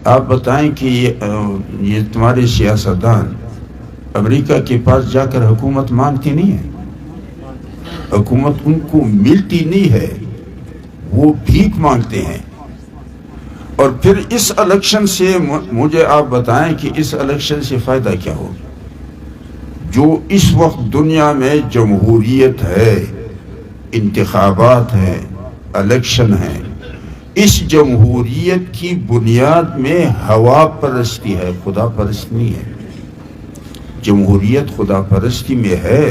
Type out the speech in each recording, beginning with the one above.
آپ بتائیں کہ یہ تمہارے سیاستدان امریکہ کے پاس جا کر حکومت مانگتی نہیں ہے، حکومت ان کو ملتی نہیں ہے، وہ بھیک مانگتے ہیں۔ اور پھر اس الیکشن سے مجھے آپ بتائیں کہ اس الیکشن سے فائدہ کیا ہو؟ جو اس وقت دنیا میں جمہوریت ہے، انتخابات ہیں، الیکشن ہیں، اس جمہوریت کی بنیاد میں ہوا پرستی ہے، خدا پرستی نہیں ہے۔ جمہوریت خدا پرستی میں ہے،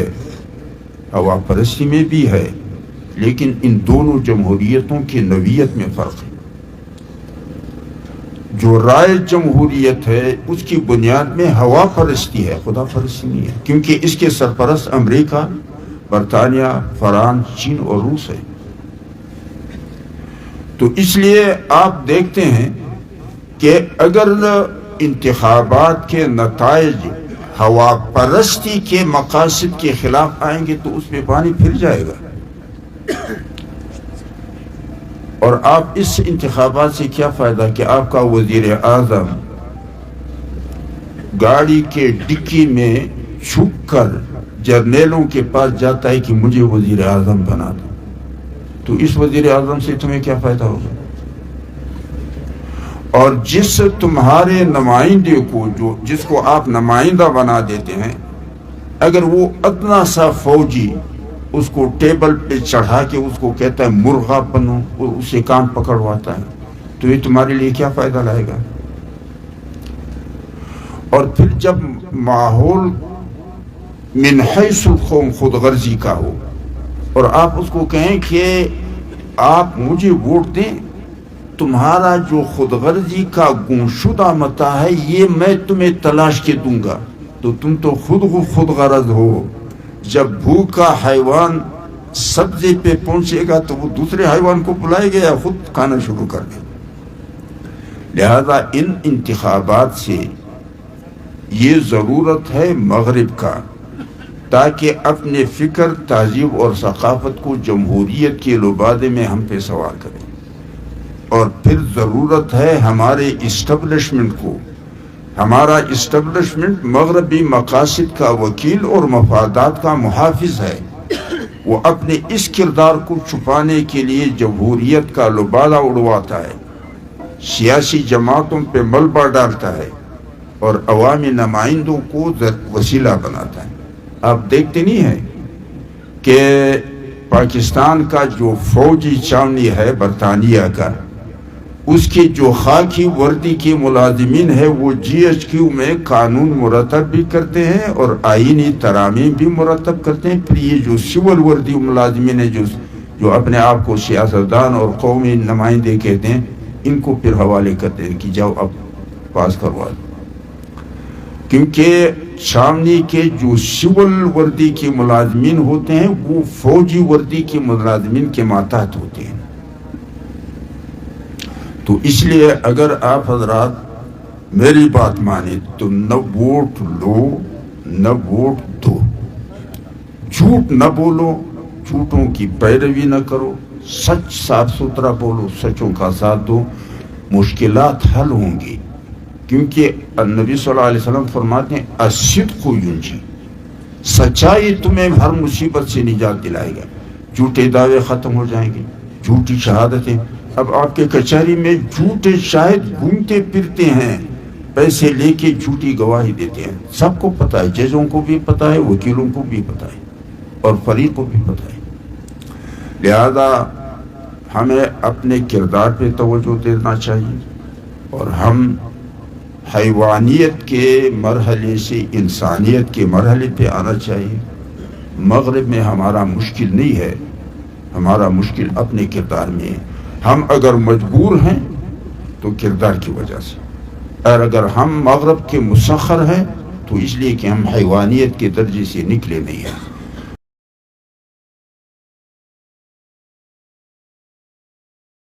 ہوا پرستی میں بھی ہے، لیکن ان دونوں جمہوریتوں کی نوعیت میں فرق ہے۔ جو رائے جمہوریت ہے اس کی بنیاد میں ہوا پرستی ہے، خدا پرستی نہیں ہے، کیونکہ اس کے سرپرست امریکہ، برطانیہ، فرانس، چین اور روس ہے۔ تو اس لیے آپ دیکھتے ہیں کہ اگر انتخابات کے نتائج ہوا پرستی کے مقاصد کے خلاف آئیں گے تو اس میں پانی پھر جائے گا۔ اور آپ اس انتخابات سے کیا فائدہ کہ آپ کا وزیر اعظم گاڑی کے ڈکی میں چھپ کر جرنیلوں کے پاس جاتا ہے کہ مجھے وزیر اعظم بنا دو، تو اس وزیر اعظم سے تمہیں کیا فائدہ ہوگا؟ اور جس تمہارے نمائندے کو جس کو آپ نمائندہ بنا دیتے ہیں، اگر وہ اتنا سا فوجی اس کو ٹیبل پہ چڑھا کے اس کو کہتا ہے مرغا بنو، اور اسے کام پکڑواتا ہے، تو یہ تمہارے لیے کیا فائدہ لائے گا؟ اور پھر جب ماحول من حیث القوم خود غرضی کا ہو اور آپ اس کو کہیں کہ آپ مجھے ووٹ دیں، تمہارا جو خود غرضی کا گمشدہ متاع ہے یہ میں تمہیں تلاش کے دوں گا، تو تم تو خود غرض ہو۔ جب بھوکا حیوان سبزے پہ پہنچے گا تو وہ دوسرے حیوان کو بلائے گا یا خود کھانا شروع کر دے گا۔ لہذا ان انتخابات سے یہ ضرورت ہے مغرب کا، تاکہ اپنے فکر، تہذیب اور ثقافت کو جمہوریت کے لبادے میں ہم پہ سوار کریں۔ اور پھر ضرورت ہے ہمارے اسٹیبلشمنٹ کو، ہمارا اسٹیبلشمنٹ مغربی مقاصد کا وکیل اور مفادات کا محافظ ہے، وہ اپنے اس کردار کو چھپانے کے لیے جمہوریت کا لبادہ اڑواتا ہے، سیاسی جماعتوں پہ ملبہ ڈالتا ہے اور عوامی نمائندوں کو وسیلہ بناتا ہے۔ آپ دیکھتے نہیں ہیں کہ پاکستان کا جو فوجی چھاونی ہے برطانیہ کا، اس کی جو خاکی وردی کے ملازمین ہیں وہ GHQ میں قانون مرتب بھی کرتے ہیں اور آئینی ترامیم بھی مرتب کرتے ہیں۔ پھر یہ جو سول وردی ملازمین ہیں جو اپنے آپ کو سیاستدان اور قومی نمائندے کہتے ہیں، ان کو پھر حوالے کرتے ہیں کہ جاؤ اب پاس کروا دو، کیونکہ چھاونی کے جو سول وردی کے ملازمین ہوتے ہیں وہ فوجی وردی کے ملازمین کے ماتحت ہوتے ہیں۔ تو اس لیے اگر آپ حضرات میری بات مانیں تو نہ ووٹ لو نہ ووٹ دو، جھوٹ نہ بولو، جھوٹوں کی پیروی نہ کرو، سچ صاف ستھرا بولو، سچوں کا ساتھ دو، مشکلات حل ہوں گی، کیونکہ النبی صلی اللہ علیہ وسلم فرماتے ہیں الصدق ینجی، سچائی تمہیں ہر مصیبت سے نجات دلائے گا، جھوٹے دعوے ختم ہو جائیں گے، جھوٹی شہادتیں۔ اب آپ کے کچہری میں جھوٹے شاہد گھومتے پھرتے ہیں، پیسے لے کے جھوٹی گواہی دیتے ہیں، سب کو پتہ ہے، ججوں کو بھی پتہ ہے، وکیلوں کو بھی پتہ ہے اور فریق کو بھی پتہ ہے۔ لہذا ہمیں اپنے کردار پہ توجہ دینا چاہیے اور ہم حیوانیت کے مرحلے سے انسانیت کے مرحلے پہ آنا چاہیے۔ مغرب میں ہمارا مشکل نہیں ہے، ہمارا مشکل اپنے کردار میں ہے۔ ہم اگر مجبور ہیں تو کردار کی وجہ سے، اور اگر ہم مغرب کے مسخر ہیں تو اس لیے کہ ہم حیوانیت کے درجے سے نکلے نہیں ہیں۔